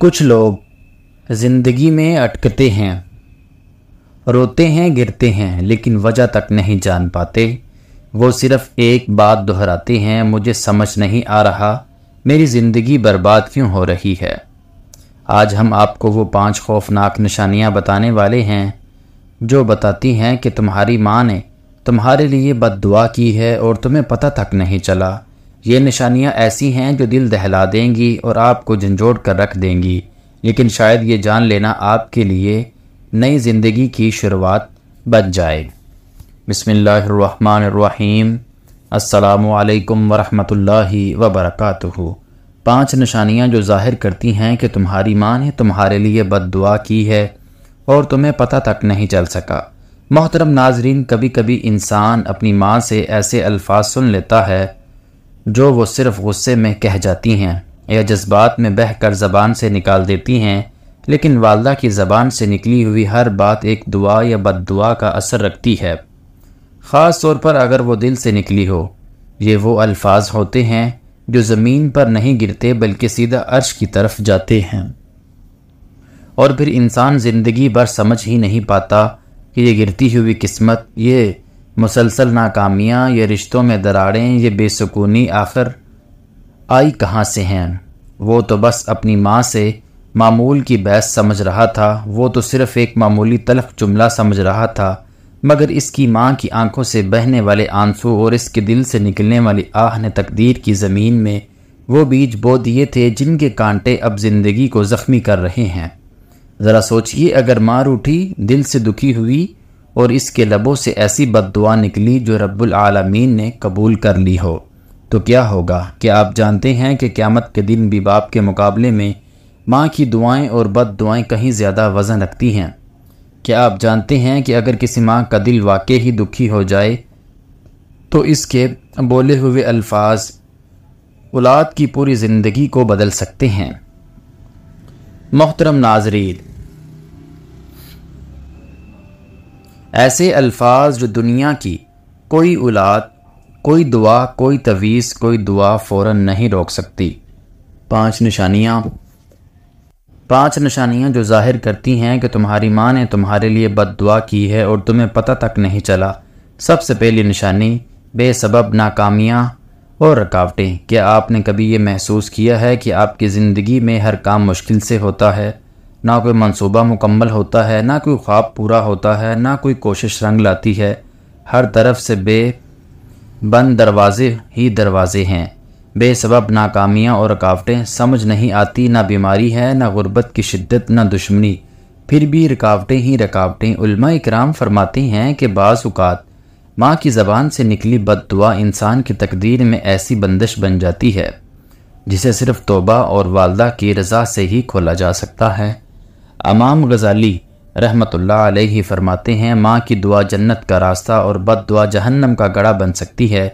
کچھ لوگ زندگی میں اٹکتے ہیں، روتے ہیں، گرتے ہیں، لیکن وجہ تک نہیں جان پاتے۔ وہ صرف ایک بات دہراتے ہیں، مجھے سمجھ نہیں آ رہا میری زندگی برباد کیوں ہو رہی ہے۔ آج ہم آپ کو وہ 5 خوفناک نشانیاں بتانے والے ہیں جو بتاتی ہیں کہ تمہاری ماں نے تمہارے لیے بد دعا کی ہے اور تمہیں پتہ تک نہیں چلا۔ یہ نشانیاں ایسی ہیں جو دل دہلا دیں گی اور آپ کو جھنجھوڑ کر رکھ دیں گی، لیکن شاید یہ جان لینا آپ کے لیے نئی زندگی کی شروعات بن جائے۔ بسم اللہ الرحمن الرحیم۔ السلام علیکم ورحمۃ اللہ وبرکاتہ۔ 5 نشانیاں جو ظاہر کرتی ہیں کہ تمہاری ماں نے تمہارے لیے بد دعا کی ہے اور تمہیں پتہ تک نہیں چل سکا۔ محترم ناظرین، کبھی کبھی انسان اپنی ماں سے ایسے الفاظ سن لیتا ہے جو وہ صرف غصے میں کہہ جاتی ہیں یا جذبات میں بہہ کر زبان سے نکال دیتی ہیں، لیکن والدہ کی زبان سے نکلی ہوئی ہر بات ایک دعا یا بد دعا کا اثر رکھتی ہے، خاص طور پر اگر وہ دل سے نکلی ہو۔ یہ وہ الفاظ ہوتے ہیں جو زمین پر نہیں گرتے بلکہ سیدھا عرش کی طرف جاتے ہیں، اور پھر انسان زندگی بھر سمجھ ہی نہیں پاتا کہ یہ گرتی ہوئی قسمت، یہ مسلسل ناکامیاں، یہ رشتوں میں دراڑیں، یہ بے سکونی آخر آئی کہاں سے ہیں۔ وہ تو بس اپنی ماں سے معمول کی بحث سمجھ رہا تھا، وہ تو صرف ایک معمولی تلخ جملہ سمجھ رہا تھا، مگر اس کی ماں کی آنکھوں سے بہنے والے آنسو اور اس کے دل سے نکلنے والی آہ نے تقدیر کی زمین میں وہ بیج بو دیے تھے جن کے کانٹے اب زندگی کو زخمی کر رہے ہیں۔ ذرا سوچئے، اگر ماں روٹھی، دل سے دکھی ہوئی اور اس کے لبوں سے ایسی بد دعا نکلی جو رب العالمین نے قبول کر لی ہو تو کیا ہوگا؟ کیا آپ جانتے ہیں کہ قیامت کے دن بھی باپ کے مقابلے میں ماں کی دعائیں اور بد دعائیں کہیں زیادہ وزن رکھتی ہیں؟ کیا آپ جانتے ہیں کہ اگر کسی ماں کا دل واقع ہی دکھی ہو جائے تو اس کے بولے ہوئے الفاظ اولاد کی پوری زندگی کو بدل سکتے ہیں؟ محترم ناظرین، ایسے الفاظ جو دنیا کی کوئی اولاد، کوئی دعا، کوئی تویز، کوئی دعا فوراً نہیں روک سکتی۔ 5 نشانیاں جو ظاہر کرتی ہیں کہ تمہاری ماں نے تمہارے لیے بد دعا کی ہے اور تمہیں پتہ تک نہیں چلا۔ سب سے پہلی نشانی، بے سبب ناکامیاں اور رکاوٹیں۔ کیا آپ نے کبھی یہ محسوس کیا ہے کہ آپ کی زندگی میں ہر کام مشکل سے ہوتا ہے؟ نہ کوئی منصوبہ مکمل ہوتا ہے، نہ کوئی خواب پورا ہوتا ہے، نہ کوئی کوشش رنگ لاتی ہے۔ ہر طرف سے بے بند دروازے ہی دروازے ہیں۔ بے سبب ناکامیاں اور رکاوٹیں، سمجھ نہیں آتی، نہ بیماری ہے، نہ غربت کی شدت، نہ دشمنی، پھر بھی رکاوٹیں ہی رکاوٹیں۔ علماء اکرام فرماتے ہیں کہ بعض اوقات ماں کی زبان سے نکلی بد دعا انسان کی تقدیر میں ایسی بندش بن جاتی ہے جسے صرف توبہ اور والدہ کی رضا سے ہی کھولا جا سکتا ہے۔ امام غزالی رحمۃ اللہ علیہ فرماتے ہیں، ماں کی دعا جنت کا راستہ اور بد دعا جہنم کا گڑھا بن سکتی ہے،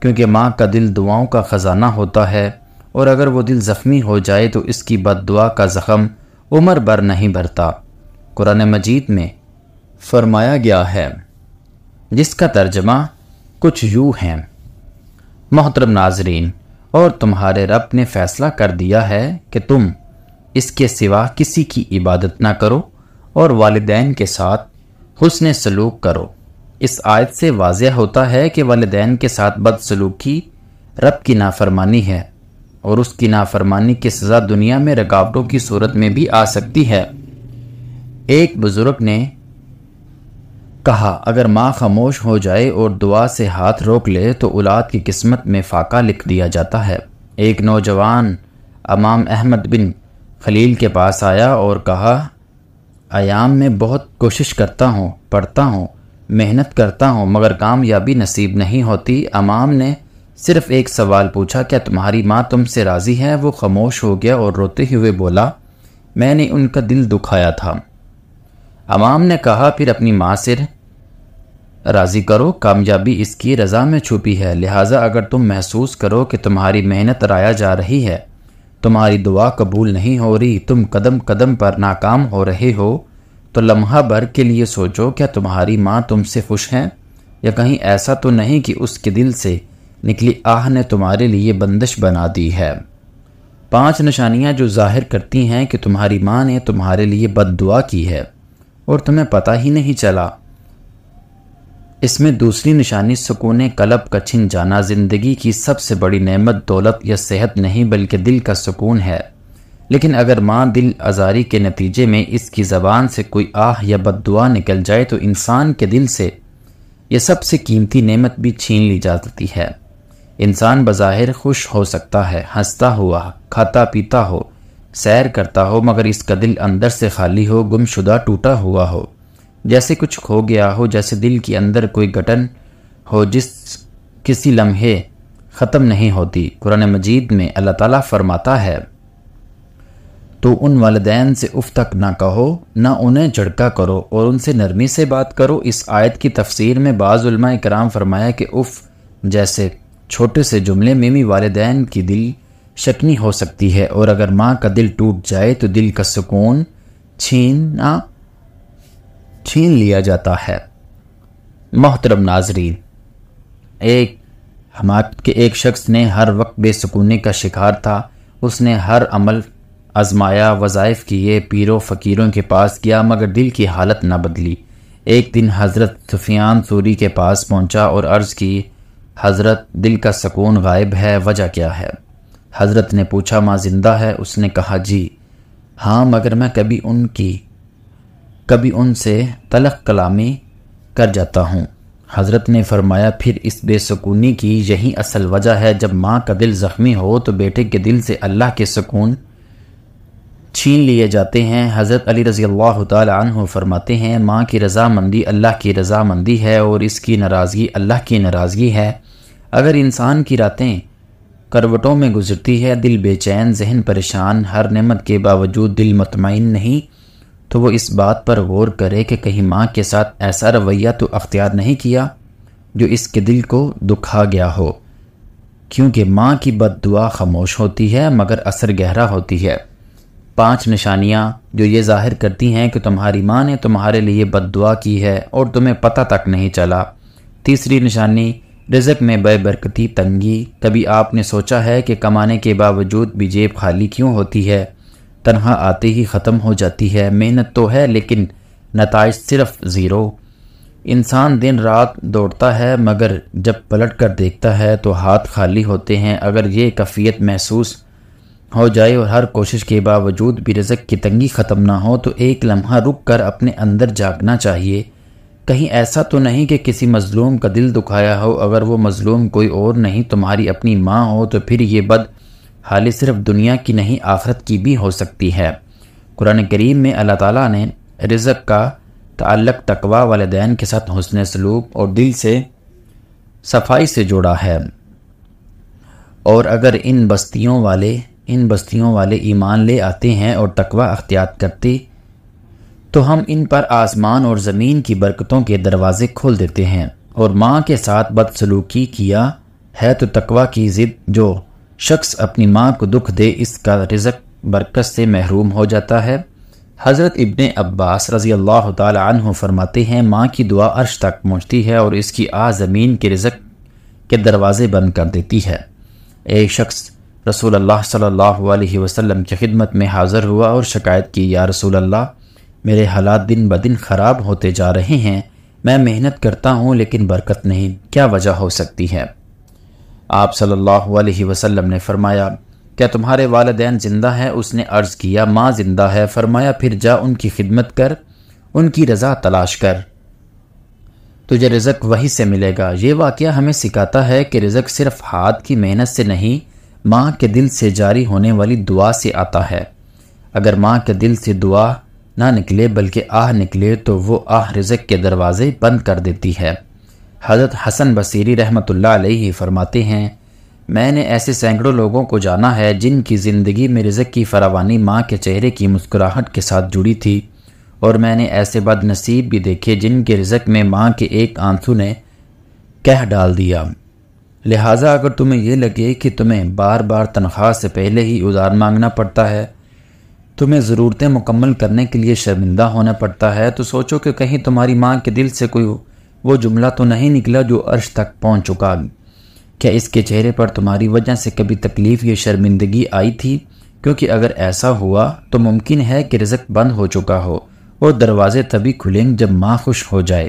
کیونکہ ماں کا دل دعاؤں کا خزانہ ہوتا ہے، اور اگر وہ دل زخمی ہو جائے تو اس کی بد دعا کا زخم عمر بھر نہیں بھرتا۔ قرآن مجید میں فرمایا گیا ہے، جس کا ترجمہ کچھ یوں ہے۔ محترم ناظرین، اور تمہارے رب نے فیصلہ کر دیا ہے کہ تم اس کے سوا کسی کی عبادت نہ کرو اور والدین کے ساتھ حسن سلوک کرو۔ اس آیت سے واضح ہوتا ہے کہ والدین کے ساتھ بد سلوکی رب کی نافرمانی ہے، اور اس کی نافرمانی کی سزا دنیا میں رکاوٹوں کی صورت میں بھی آ سکتی ہے۔ ایک بزرگ نے کہا، اگر ماں خاموش ہو جائے اور دعا سے ہاتھ روک لے تو اولاد کی قسمت میں فاقہ لکھ دیا جاتا ہے۔ ایک نوجوان امام احمد بن خلیل کے پاس آیا اور کہا، ایام میں بہت کوشش کرتا ہوں، پڑھتا ہوں، محنت کرتا ہوں، مگر کامیابی نصیب نہیں ہوتی۔ امام نے صرف ایک سوال پوچھا، کیا تمہاری ماں تم سے راضی ہے؟ وہ خاموش ہو گیا اور روتے ہوئے بولا، میں نے ان کا دل دکھایا تھا۔ امام نے کہا، پھر اپنی ماں سے راضی کرو، کامیابی اس کی رضا میں چھپی ہے، لہٰذا اگر تم محسوس کرو کہ تمہاری محنت رایا جا رہی ہے، تمہاری دعا قبول نہیں ہو رہی، تم قدم قدم پر ناکام ہو رہے ہو، تو لمحہ بھر کے لیے سوچو، کیا تمہاری ماں تم سے خوش ہے؟ یا کہیں ایسا تو نہیں کہ اس کے دل سے نکلی آہ نے تمہارے لیے بندش بنا دی ہے؟ 5 نشانیاں جو ظاہر کرتی ہیں کہ تمہاری ماں نے تمہارے لیے بد دعا کی ہے اور تمہیں پتہ ہی نہیں چلا۔ اس میں دوسری نشانی سکون قلب کا چھن جانا، زندگی کی سب سے بڑی نعمت دولت یا صحت نہیں بلکہ دل کا سکون ہے، لیکن اگر ماں دل آزاری کے نتیجے میں اس کی زبان سے کوئی آہ یا بد دعا نکل جائے تو انسان کے دل سے یہ سب سے قیمتی نعمت بھی چھین لی جاتی ہے۔ انسان بظاہر خوش ہو سکتا ہے، ہنستا ہوا، کھاتا پیتا ہو، سیر کرتا ہو، مگر اس کا دل اندر سے خالی ہو، گمشدہ ٹوٹا ہوا ہو، جیسے کچھ کھو گیا ہو، جیسے دل کے اندر کوئی گھٹن ہو جس کسی لمحے ختم نہیں ہوتی۔ قرآن مجید میں اللہ تعالیٰ فرماتا ہے تو ان والدین سے اف تک نہ کہو، نہ انہیں جھڑکا کرو اور ان سے نرمی سے بات کرو۔ اس آیت کی تفسیر میں بعض علماء کرام فرمایا کہ اف جیسے چھوٹے سے جملے میں بھی والدین کی دل شکنی ہو سکتی ہے، اور اگر ماں کا دل ٹوٹ جائے تو دل کا سکون چھین لیا جاتا ہے۔ محترم ناظرین، ایک شخص نے ہر وقت بے سکونی کا شکار تھا۔ اس نے ہر عمل آزمایا، وظائف کیے، پیروں فقیروں کے پاس گیا، مگر دل کی حالت نہ بدلی۔ ایک دن حضرت سفیان ثوری کے پاس پہنچا اور عرض کی، حضرت دل کا سکون غائب ہے، وجہ کیا ہے؟ حضرت نے پوچھا، ماں زندہ ہے؟ اس نے کہا، جی ہاں، مگر میں کبھی ان سے تلخ کلامی کر جاتا ہوں۔ حضرت نے فرمایا، پھر اس بے سکونی کی یہی اصل وجہ ہے۔ جب ماں کا دل زخمی ہو تو بیٹے کے دل سے اللہ کے سکون چھین لیے جاتے ہیں۔ حضرت علی رضی اللہ تعالی عنہ فرماتے ہیں، ماں کی رضامندی اللہ کی رضامندی ہے اور اس کی ناراضگی اللہ کی ناراضگی ہے۔ اگر انسان کی راتیں کروٹوں میں گزرتی ہے، دل بے چین، ذہن پریشان، ہر نعمت کے باوجود دل مطمئن نہیں، تو وہ اس بات پر غور کرے کہ کہیں ماں کے ساتھ ایسا رویہ تو اختیار نہیں کیا جو اس کے دل کو دکھا گیا ہو، کیونکہ ماں کی بد دعا خاموش ہوتی ہے مگر اثر گہرا ہوتی ہے۔ 5 نشانیاں جو یہ ظاہر کرتی ہیں کہ تمہاری ماں نے تمہارے لیے بد دعا کی ہے اور تمہیں پتہ تک نہیں چلا۔ تیسری نشانی، رزق میں بے برکتی، تنگی۔ کبھی آپ نے سوچا ہے کہ کمانے کے باوجود بھی جیب خالی کیوں ہوتی ہے؟ تنہا آتے ہی ختم ہو جاتی ہے۔ محنت تو ہے لیکن نتائج صرف زیرو۔ انسان دن رات دوڑتا ہے مگر جب پلٹ کر دیکھتا ہے تو ہاتھ خالی ہوتے ہیں۔ اگر یہ کیفیت محسوس ہو جائے اور ہر کوشش کے باوجود بھی رزق کی تنگی ختم نہ ہو تو ایک لمحہ رک کر اپنے اندر جھانکنا چاہیے، کہیں ایسا تو نہیں کہ کسی مظلوم کا دل دکھایا ہو۔ اگر وہ مظلوم کوئی اور نہیں تمہاری اپنی ماں ہو تو پھر یہ بد حالی صرف دنیا کی نہیں آخرت کی بھی ہو سکتی ہے۔ قرآن کریم میں اللہ تعالیٰ نے رزق کا تعلق تقوی، والدین کے ساتھ حسن سلوک اور دل سے صفائی سے جوڑا ہے، اور اگر ان بستیوں والے ایمان لے آتے ہیں اور تقوی اختیار کرتے تو ہم ان پر آسمان اور زمین کی برکتوں کے دروازے کھول دیتے ہیں۔ اور ماں کے ساتھ بدسلوکی کیا ہے تو تقوی کی ضد جو شخص اپنی ماں کو دکھ دے اس کا رزق برکت سے محروم ہو جاتا ہے۔ حضرت ابن عباس رضی اللہ تعالی عنہ فرماتے ہیں، ماں کی دعا عرش تک پہنچتی ہے اور اس کی آہ زمین کے رزق کے دروازے بند کر دیتی ہے۔ ایک شخص رسول اللہ صلی اللہ علیہ وسلم کی خدمت میں حاضر ہوا اور شکایت کی، یا رسول اللہ، میرے حالات دن بدن خراب ہوتے جا رہے ہیں، میں محنت کرتا ہوں لیکن برکت نہیں، کیا وجہ ہو سکتی ہے؟ آپ صلی اللہ علیہ وسلم نے فرمایا، کیا تمہارے والدین زندہ ہیں؟ اس نے عرض کیا، ماں زندہ ہے۔ فرمایا، پھر جا ان کی خدمت کر، ان کی رضا تلاش کر، تجھے رزق وہی سے ملے گا۔ یہ واقعہ ہمیں سکھاتا ہے کہ رزق صرف ہاتھ کی محنت سے نہیں، ماں کے دل سے جاری ہونے والی دعا سے آتا ہے۔ اگر ماں کے دل سے دعا نہ نکلے بلکہ آہ نکلے تو وہ آہ رزق کے دروازے بند کر دیتی ہے۔ حضرت حسن بصری رحمۃ اللہ علیہ فرماتے ہیں، میں نے ایسے سینکڑوں لوگوں کو جانا ہے جن کی زندگی میں رزق کی فراوانی ماں کے چہرے کی مسکراہٹ کے ساتھ جڑی تھی، اور میں نے ایسے بد نصیب بھی دیکھے جن کے رزق میں ماں کے ایک آنسو نے کہہ ڈال دیا۔ لہٰذا اگر تمہیں یہ لگے کہ تمہیں بار بار تنخواہ سے پہلے ہی ادھار مانگنا پڑتا ہے، تمہیں ضرورتیں مکمل کرنے کے لیے شرمندہ ہونا پڑتا ہے، تو سوچو کہ کہیں تمہاری ماں کے دل سے کوئی وہ جملہ تو نہیں نکلا جو عرش تک پہنچ چکا۔ کیا اس کے چہرے پر تمہاری وجہ سے کبھی تکلیف یا شرمندگی آئی تھی؟ کیونکہ اگر ایسا ہوا تو ممکن ہے کہ رزق بند ہو چکا ہو اور دروازے تبھی کھلیں جب ماں خوش ہو جائے۔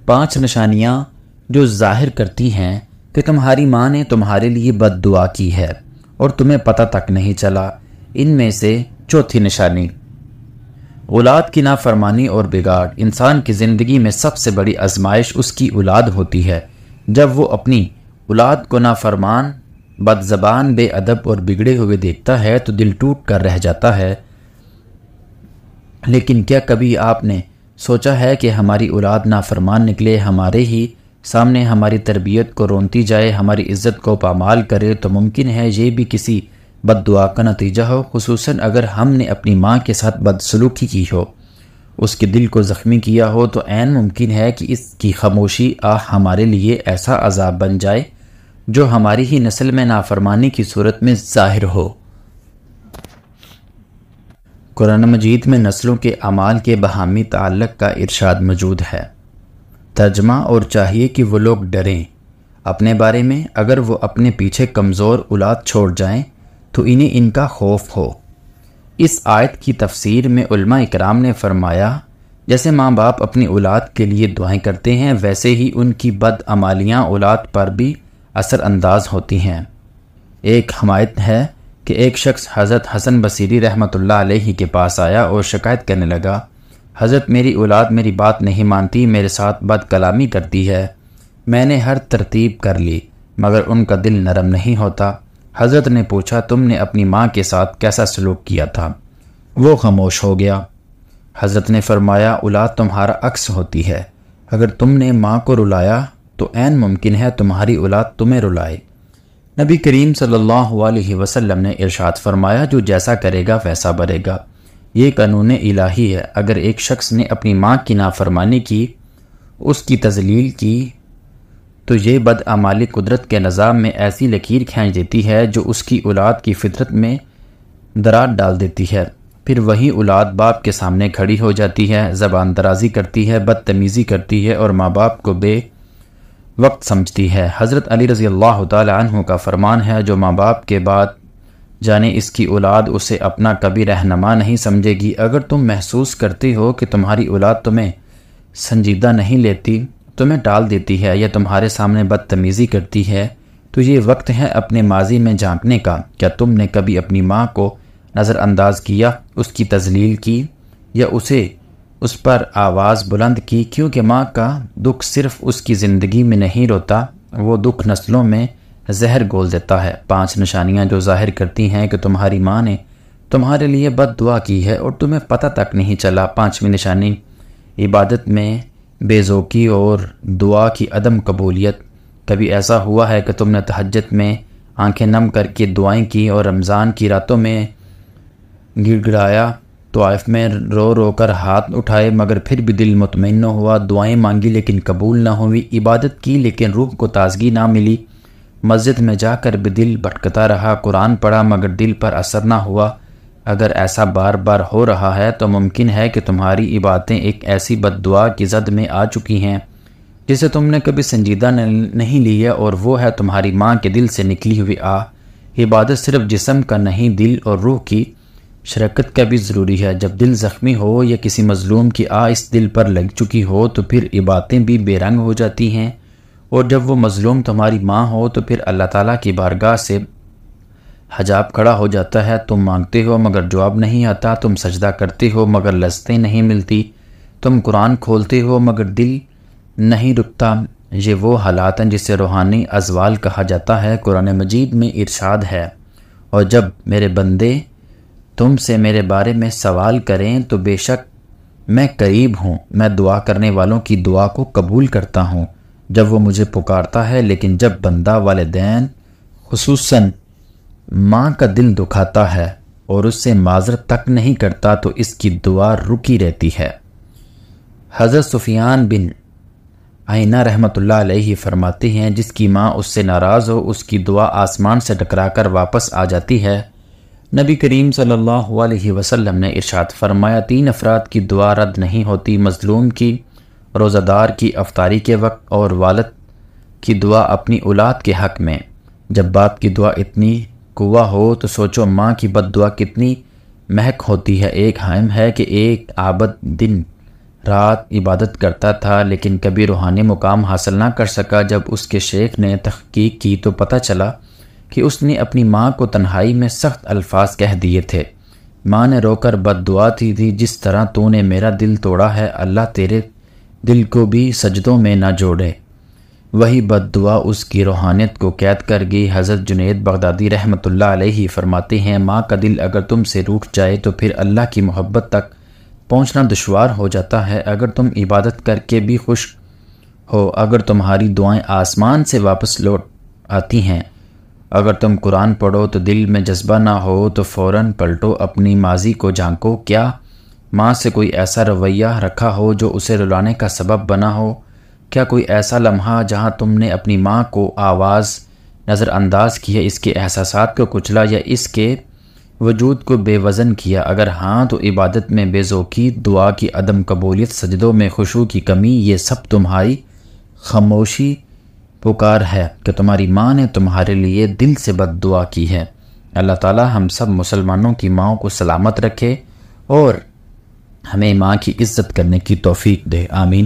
5 نشانیاں جو ظاہر کرتی ہیں کہ تمہاری ماں نے تمہارے لیے بد دعا کی ہے اور تمہیں پتہ تک نہیں چلا۔ ان میں سے چوتھی نشانی، اولاد کی نافرمانی اور بگاڑ۔ انسان کی زندگی میں سب سے بڑی آزمائش اس کی اولاد ہوتی ہے۔ جب وہ اپنی اولاد کو نافرمان، بد زبان، بے ادب اور بگڑے ہوئے دیکھتا ہے تو دل ٹوٹ کر رہ جاتا ہے۔ لیکن کیا کبھی آپ نے سوچا ہے کہ ہماری اولاد نافرمان نکلے، ہمارے ہی سامنے ہماری تربیت کو رونتی جائے، ہماری عزت کو پامال کرے، تو ممکن ہے یہ بھی کسی بد دعا کا نتیجہ ہو، خصوصاً اگر ہم نے اپنی ماں کے ساتھ بدسلوکی کی ہو، اس کے دل کو زخمی کیا ہو، تو عین ممکن ہے کہ اس کی خاموشی ہمارے لیے ایسا عذاب بن جائے جو ہماری ہی نسل میں نافرمانی کی صورت میں ظاہر ہو۔ قرآن مجید میں نسلوں کے اعمال کے باہمی تعلق کا ارشاد موجود ہے۔ ترجمہ، اور چاہیے کہ وہ لوگ ڈریں اپنے بارے میں اگر وہ اپنے پیچھے کمزور اولاد چھوڑ جائیں تو انہیں ان کا خوف ہو۔ اس آیت کی تفسیر میں علماء اکرام نے فرمایا، جیسے ماں باپ اپنی اولاد کے لیے دعائیں کرتے ہیں ویسے ہی ان کی بد عمالیاں اولاد پر بھی اثر انداز ہوتی ہیں۔ ایک حمایت ہے کہ ایک شخص حضرت حسن بصری رحمۃ اللہ علیہ کے پاس آیا اور شکایت کرنے لگا، حضرت میری اولاد میری بات نہیں مانتی، میرے ساتھ بد کلامی کرتی ہے، میں نے ہر ترتیب کر لی مگر ان کا دل نرم نہیں ہوتا۔ حضرت نے پوچھا، تم نے اپنی ماں کے ساتھ کیسا سلوک کیا تھا؟ وہ خاموش ہو گیا۔ حضرت نے فرمایا، اولاد تمہارا عکس ہوتی ہے، اگر تم نے ماں کو رلایا تو عین ممکن ہے تمہاری اولاد تمہیں رلائے۔ نبی کریم صلی اللہ علیہ وسلم نے ارشاد فرمایا، جو جیسا کرے گا ویسا بھرے گا۔ یہ قانون الہی ہے، اگر ایک شخص نے اپنی ماں کی نافرمانی کی، اس کی تذلیل کی، تو یہ بدعمالی قدرت کے نظام میں ایسی لکیر کھینچ دیتی ہے جو اس کی اولاد کی فطرت میں درار ڈال دیتی ہے۔ پھر وہی اولاد باپ کے سامنے کھڑی ہو جاتی ہے، زبان درازی کرتی ہے، بدتمیزی کرتی ہے اور ماں باپ کو بے وقت سمجھتی ہے۔ حضرت علی رضی اللہ تعالی عنہ کا فرمان ہے، جو ماں باپ کے بعد جانے اس کی اولاد اسے اپنا کبھی رہنما نہیں سمجھے گی۔ اگر تم محسوس کرتے ہو کہ تمہاری اولاد تمہیں سنجیدہ نہیں لیتی، تمہیں ٹال دیتی ہے یا تمہارے سامنے بدتمیزی کرتی ہے، تو یہ وقت ہے اپنے ماضی میں جھانکنے کا۔ کیا تم نے کبھی اپنی ماں کو نظر انداز کیا، اس کی تذلیل کی یا اس پر آواز بلند کی؟ کیونکہ ماں کا دکھ صرف اس کی زندگی میں نہیں روتا، وہ دکھ نسلوں میں زہر گول دیتا ہے۔ 5 نشانیاں جو ظاہر کرتی ہیں کہ تمہاری ماں نے تمہارے لیے بد دعا کی ہے اور تمہیں پتہ تک نہیں چلا۔ 5ویں نشانی، عبادت میں بے ذوقی اور دعا کی عدم قبولیت۔ کبھی ایسا ہوا ہے کہ تم نے تہجد میں آنکھیں نم کر کے دعائیں کی اور رمضان کی راتوں میں گڑ گڑایا، طواف میں رو رو کر ہاتھ اٹھائے مگر پھر بھی دل مطمئن نہ ہوا، دعائیں مانگی لیکن قبول نہ ہوئی، عبادت کی لیکن روح کو تازگی نہ ملی، مسجد میں جا کر بھی دل بھٹکتا رہا، قرآن پڑھا مگر دل پر اثر نہ ہوا۔ اگر ایسا بار بار ہو رہا ہے تو ممکن ہے کہ تمہاری عبادتیں ایک ایسی بد دعا کی زد میں آ چکی ہیں جسے تم نے کبھی سنجیدہ نہیں لی ہے، اور وہ ہے تمہاری ماں کے دل سے نکلی ہوئی عبادت صرف جسم کا نہیں، دل اور روح کی شرکت کا بھی ضروری ہے۔ جب دل زخمی ہو یا کسی مظلوم کی اس دل پر لگ چکی ہو تو پھر عبادتیں بھی بے رنگ ہو جاتی ہیں، اور جب وہ مظلوم تمہاری ماں ہو تو پھر اللہ تعالیٰ کی بارگاہ سے حجاب کھڑا ہو جاتا ہے۔ تم مانگتے ہو مگر جواب نہیں آتا، تم سجدہ کرتے ہو مگر لذتیں نہیں ملتی، تم قرآن کھولتے ہو مگر دل نہیں رکتا۔ یہ وہ حالات ہیں جسے روحانی ازوال کہا جاتا ہے۔ قرآن مجید میں ارشاد ہے، اور جب میرے بندے تم سے میرے بارے میں سوال کریں تو بے شک میں قریب ہوں، میں دعا کرنے والوں کی دعا کو قبول کرتا ہوں جب وہ مجھے پکارتا ہے۔ لیکن جب بندہ والدین خصوصاً ماں کا دل دکھاتا ہے اور اس سے معذرت تک نہیں کرتا تو اس کی دعا رکی رہتی ہے۔ حضرت سفیان بن عینہ رحمۃ اللہ علیہ فرماتے ہیں، جس کی ماں اس سے ناراض ہو اس کی دعا آسمان سے ٹکرا کر واپس آ جاتی ہے۔ نبی کریم صلی اللہ علیہ وسلم نے ارشاد فرمایا، 3 افراد کی دعا رد نہیں ہوتی، مظلوم کی، روزہ دار کی افطاری کے وقت، اور والد کی دعا اپنی اولاد کے حق میں۔ جب باپ کی دعا اتنی کنواں ہو تو سوچو ماں کی بد دعا کتنی مہک ہوتی ہے۔ ایک حائم ہے کہ ایک عابد دن رات عبادت کرتا تھا لیکن کبھی روحانی مقام حاصل نہ کر سکا۔ جب اس کے شیخ نے تحقیق کی تو پتہ چلا کہ اس نے اپنی ماں کو تنہائی میں سخت الفاظ کہہ دیے تھے۔ ماں نے رو کر بد دعا تھی جس طرح تو نے میرا دل توڑا ہے، اللہ تیرے دل کو بھی سجدوں میں نہ جوڑے۔ وہی بد دعا اس کی روحانیت کو قید کر گئی۔ حضرت جنید بغدادی رحمۃ اللہ علیہ فرماتے ہیں، ماں کا دل اگر تم سے روٹھ جائے تو پھر اللہ کی محبت تک پہنچنا دشوار ہو جاتا ہے۔ اگر تم عبادت کر کے بھی خوش ہو، اگر تمہاری دعائیں آسمان سے واپس لوٹ آتی ہیں، اگر تم قرآن پڑھو تو دل میں جذبہ نہ ہو تو فوراً پلٹو، اپنی ماضی کو جھانکو۔ کیا ماں سے کوئی ایسا رویہ رکھا ہو جو اسے رلانے کا سبب بنا ہو؟ کیا کوئی ایسا لمحہ جہاں تم نے اپنی ماں کو آواز نظر انداز کیا، اس کے احساسات کو کچلا یا اس کے وجود کو بے وزن کیا؟ اگر ہاں تو عبادت میں بے ذوقی، دعا کی عدم قبولیت، سجدوں میں خشوع کی کمی، یہ سب تمہاری خاموشی پکار ہے کہ تمہاری ماں نے تمہارے لیے دل سے بد دعا کی ہے۔ اللہ تعالی ہم سب مسلمانوں کی ماں کو سلامت رکھے اور ہمیں ماں کی عزت کرنے کی توفیق دے، آمین۔